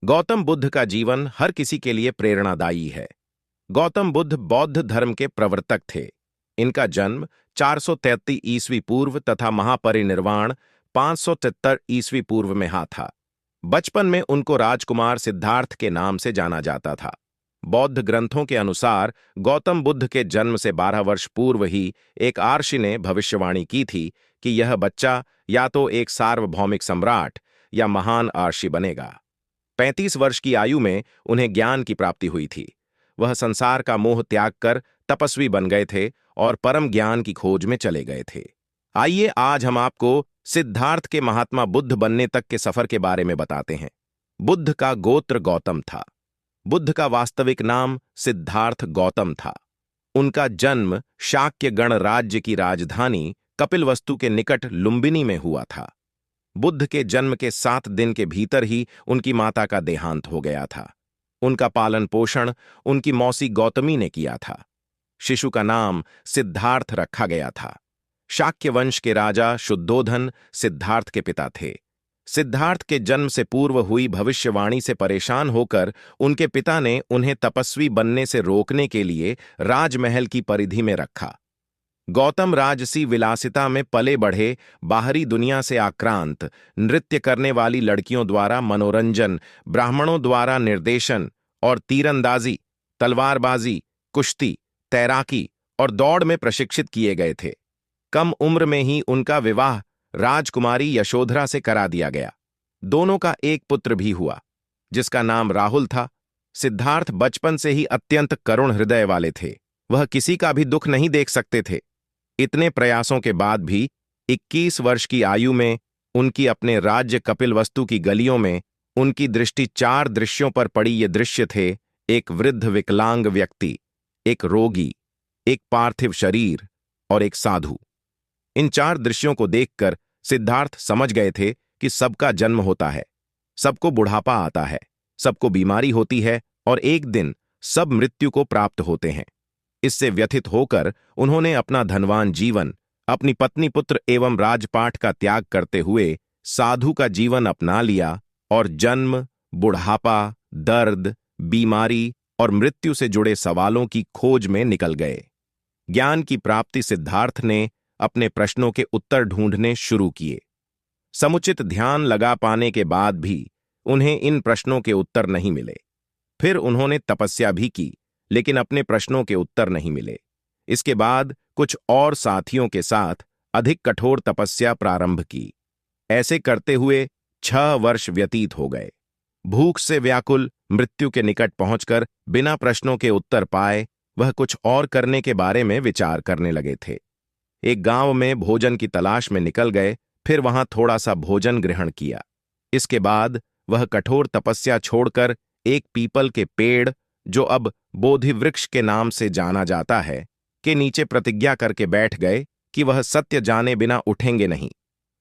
गौतम बुद्ध का जीवन हर किसी के लिए प्रेरणादायी है। गौतम बुद्ध बौद्ध धर्म के प्रवर्तक थे। इनका जन्म 433 ईस्वी पूर्व तथा महापरिनिर्वाण 573 ईस्वी पूर्व में हा था। बचपन में उनको राजकुमार सिद्धार्थ के नाम से जाना जाता था। बौद्ध ग्रंथों के अनुसार गौतम बुद्ध के जन्म से 12 वर्ष पूर्व ही एक आर्षि ने भविष्यवाणी की थी कि यह बच्चा या तो एक सार्वभौमिक सम्राट या महान आर्षि बनेगा। 35 वर्ष की आयु में उन्हें ज्ञान की प्राप्ति हुई थी। वह संसार का मोह त्याग कर तपस्वी बन गए थे और परम ज्ञान की खोज में चले गए थे। आइए आज हम आपको सिद्धार्थ के महात्मा बुद्ध बनने तक के सफर के बारे में बताते हैं। बुद्ध का गोत्र गौतम था। बुद्ध का वास्तविक नाम सिद्धार्थ गौतम था। उनका जन्म शाक्य गणराज्य की राजधानी कपिलवस्तु के निकट लुम्बिनी में हुआ था। बुद्ध के जन्म के 7 दिन के भीतर ही उनकी माता का देहांत हो गया था। उनका पालन पोषण उनकी मौसी गौतमी ने किया था। शिशु का नाम सिद्धार्थ रखा गया था। शाक्य वंश के राजा शुद्धोधन सिद्धार्थ के पिता थे। सिद्धार्थ के जन्म से पूर्व हुई भविष्यवाणी से परेशान होकर उनके पिता ने उन्हें तपस्वी बनने से रोकने के लिए राजमहल की परिधि में रखा। गौतम राजसी विलासिता में पले बढ़े, बाहरी दुनिया से आक्रांत, नृत्य करने वाली लड़कियों द्वारा मनोरंजन, ब्राह्मणों द्वारा निर्देशन और तीरंदाजी, तलवारबाजी, कुश्ती, तैराकी और दौड़ में प्रशिक्षित किए गए थे। कम उम्र में ही उनका विवाह राजकुमारी यशोधरा से करा दिया गया। दोनों का एक पुत्र भी हुआ, जिसका नाम राहुल था। सिद्धार्थ बचपन से ही अत्यंत करुण हृदय वाले थे। वह किसी का भी दुख नहीं देख सकते थे। इतने प्रयासों के बाद भी 21 वर्ष की आयु में उनकी अपने राज्य कपिलवस्तु की गलियों में उनकी दृष्टि 4 दृश्यों पर पड़ी। ये दृश्य थे: एक वृद्ध विकलांग व्यक्ति, एक रोगी, एक पार्थिव शरीर और एक साधु। इन 4 दृश्यों को देखकर सिद्धार्थ समझ गए थे कि सबका जन्म होता है, सबको बुढ़ापा आता है, सबको बीमारी होती है और एक दिन सब मृत्यु को प्राप्त होते हैं। इससे व्यथित होकर उन्होंने अपना धनवान जीवन, अपनी पत्नी पुत्र एवं राजपाट का त्याग करते हुए साधु का जीवन अपना लिया और जन्म, बुढ़ापा, दर्द, बीमारी और मृत्यु से जुड़े सवालों की खोज में निकल गए। ज्ञान की प्राप्ति सिद्धार्थ ने अपने प्रश्नों के उत्तर ढूंढने शुरू किए। समुचित ध्यान लगा पाने के बाद भी उन्हें इन प्रश्नों के उत्तर नहीं मिले। फिर उन्होंने तपस्या भी की, लेकिन अपने प्रश्नों के उत्तर नहीं मिले। इसके बाद कुछ और साथियों के साथ अधिक कठोर तपस्या प्रारंभ की। ऐसे करते हुए 6 वर्ष व्यतीत हो गए। भूख से व्याकुल, मृत्यु के निकट पहुंचकर बिना प्रश्नों के उत्तर पाए वह कुछ और करने के बारे में विचार करने लगे थे। एक गांव में भोजन की तलाश में निकल गए, फिर वहां थोड़ा सा भोजन ग्रहण किया। इसके बाद वह कठोर तपस्या छोड़कर एक पीपल के पेड़, जो अब बोधि वृक्ष के नाम से जाना जाता है, के नीचे प्रतिज्ञा करके बैठ गए कि वह सत्य जाने बिना उठेंगे नहीं।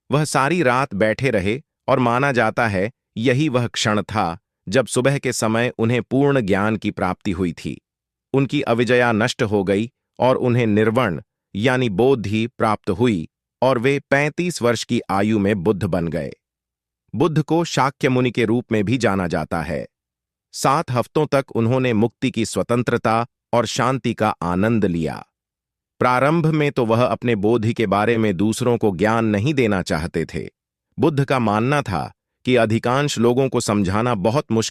वह सारी रात बैठे रहे और माना जाता है यही वह क्षण था जब सुबह के समय उन्हें पूर्ण ज्ञान की प्राप्ति हुई थी। उनकी अविजया नष्ट हो गई और उन्हें निर्वण यानी बोधि प्राप्त हुई और वे 35 वर्ष की आयु में बुद्ध बन गए। बुद्ध को शाक्य मुनि के रूप में भी जाना जाता है। 7 हफ्तों तक उन्होंने मुक्ति की स्वतंत्रता और शांति का आनंद लिया। प्रारंभ में तो वह अपने बोधि के बारे में दूसरों को ज्ञान नहीं देना चाहते थे। बुद्ध का मानना था कि अधिकांश लोगों को समझाना बहुत मुश्किल